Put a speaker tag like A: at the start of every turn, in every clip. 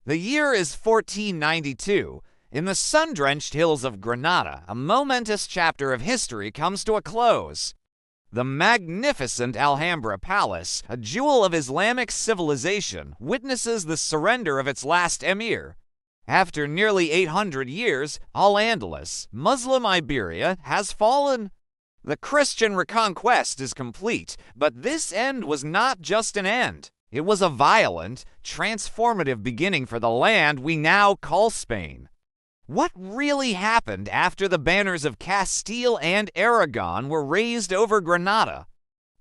A: The year is 1492. In the sun-drenched hills of Granada, a momentous chapter of history comes to a close. The magnificent Alhambra Palace, a jewel of Islamic civilization, witnesses the surrender of its last emir. After nearly 800 years, Al-Andalus, Muslim Iberia, has fallen. The Christian Reconquest is complete, but this end was not just an end. It was a violent, transformative beginning for the land we now call Spain. What really happened after the banners of Castile and Aragon were raised over Granada?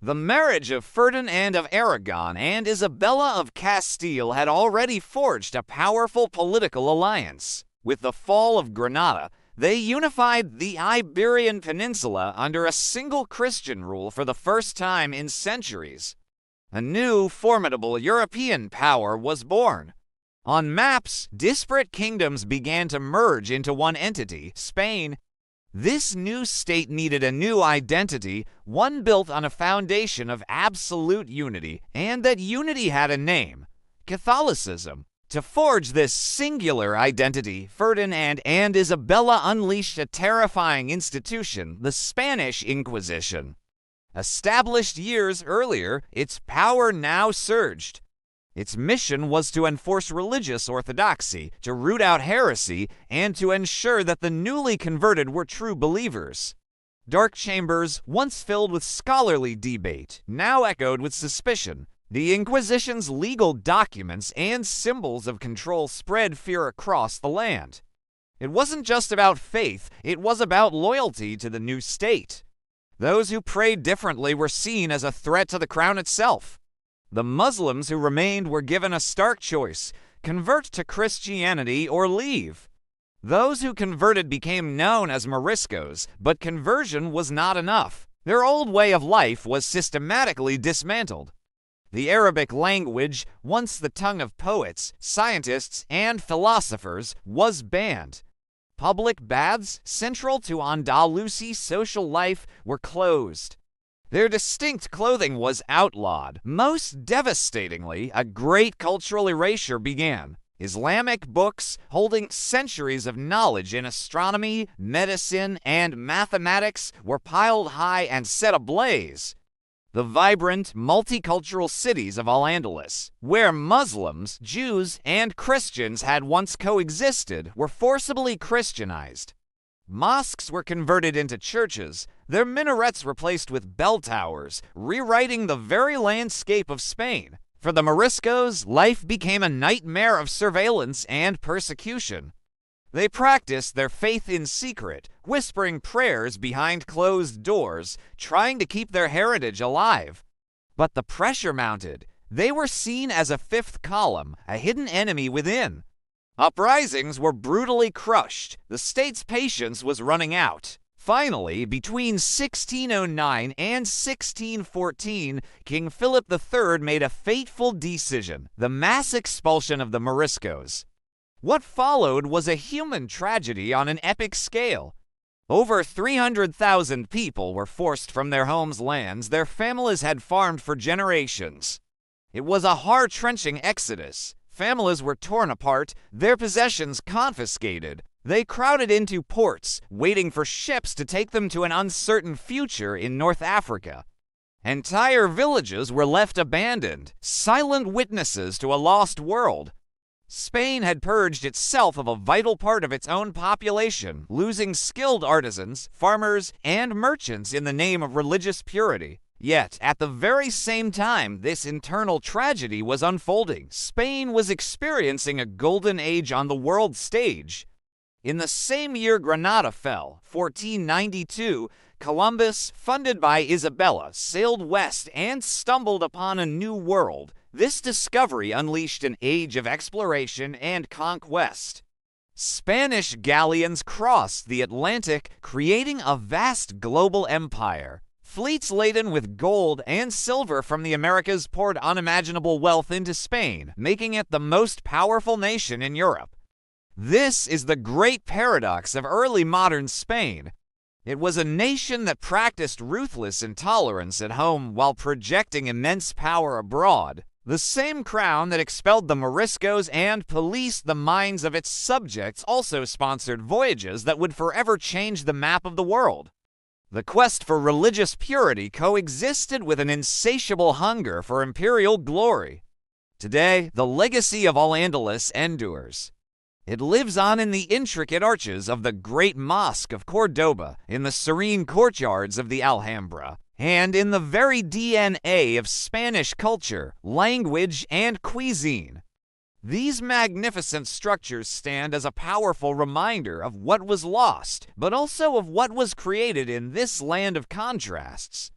A: The marriage of Ferdinand of Aragon and Isabella of Castile had already forged a powerful political alliance. With the fall of Granada, they unified the Iberian Peninsula under a single Christian rule for the first time in centuries. A new, formidable European power was born. On maps, disparate kingdoms began to merge into one entity, Spain. This new state needed a new identity, one built on a foundation of absolute unity, and that unity had a name: Catholicism. To forge this singular identity, Ferdinand and Isabella unleashed a terrifying institution, the Spanish Inquisition. Established years earlier, its power now surged. Its mission was to enforce religious orthodoxy, to root out heresy, and to ensure that the newly converted were true believers. Dark chambers, once filled with scholarly debate, now echoed with suspicion. The Inquisition's legal documents and symbols of control spread fear across the land. It wasn't just about faith, it was about loyalty to the new state. Those who prayed differently were seen as a threat to the crown itself. The Muslims who remained were given a stark choice: convert to Christianity or leave. Those who converted became known as Moriscos, but conversion was not enough. Their old way of life was systematically dismantled. The Arabic language, once the tongue of poets, scientists, and philosophers, was banned. Public baths, central to Andalusi social life, were closed. Their distinct clothing was outlawed. Most devastatingly, a great cultural erasure began. Islamic books, holding centuries of knowledge in astronomy, medicine, and mathematics, were piled high and set ablaze. The vibrant, multicultural cities of Al-Andalus, where Muslims, Jews, and Christians had once coexisted, were forcibly Christianized. Mosques were converted into churches, their minarets replaced with bell towers, rewriting the very landscape of Spain. For the Moriscos, life became a nightmare of surveillance and persecution. They practiced their faith in secret, whispering prayers behind closed doors, trying to keep their heritage alive. But the pressure mounted. They were seen as a fifth column, a hidden enemy within. Uprisings were brutally crushed. The state's patience was running out. Finally, between 1609 and 1614, King Philip III made a fateful decision: the mass expulsion of the Moriscos. What followed was a human tragedy on an epic scale. Over 300,000 people were forced from their homes' lands their families had farmed for generations. It was a heart-wrenching exodus. Families were torn apart, their possessions confiscated. They crowded into ports, waiting for ships to take them to an uncertain future in North Africa. Entire villages were left abandoned, silent witnesses to a lost world. Spain had purged itself of a vital part of its own population, losing skilled artisans, farmers, and merchants in the name of religious purity. Yet, at the very same time this internal tragedy was unfolding, Spain was experiencing a golden age on the world stage. In the same year Granada fell, 1492, Columbus, funded by Isabella, sailed west and stumbled upon a new world. This discovery unleashed an age of exploration and conquest. Spanish galleons crossed the Atlantic, creating a vast global empire. Fleets laden with gold and silver from the Americas poured unimaginable wealth into Spain, making it the most powerful nation in Europe. This is the great paradox of early modern Spain. It was a nation that practiced ruthless intolerance at home while projecting immense power abroad. The same crown that expelled the Moriscos and policed the minds of its subjects also sponsored voyages that would forever change the map of the world. The quest for religious purity coexisted with an insatiable hunger for imperial glory. Today, the legacy of Al-Andalus endures. It lives on in the intricate arches of the Great Mosque of Cordoba, in the serene courtyards of the Alhambra, and in the very DNA of Spanish culture, language, and cuisine. These magnificent structures stand as a powerful reminder of what was lost, but also of what was created in this land of contrasts.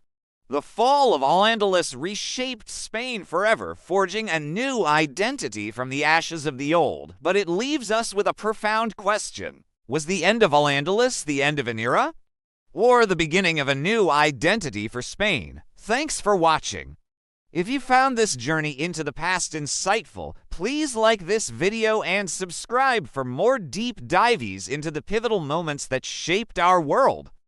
A: The fall of Al-Andalus reshaped Spain forever, forging a new identity from the ashes of the old, but it leaves us with a profound question. Was the end of Al-Andalus the end of an era? Or the beginning of a new identity for Spain? Thanks for watching. If you found this journey into the past insightful, please like this video and subscribe for more deep dives into the pivotal moments that shaped our world.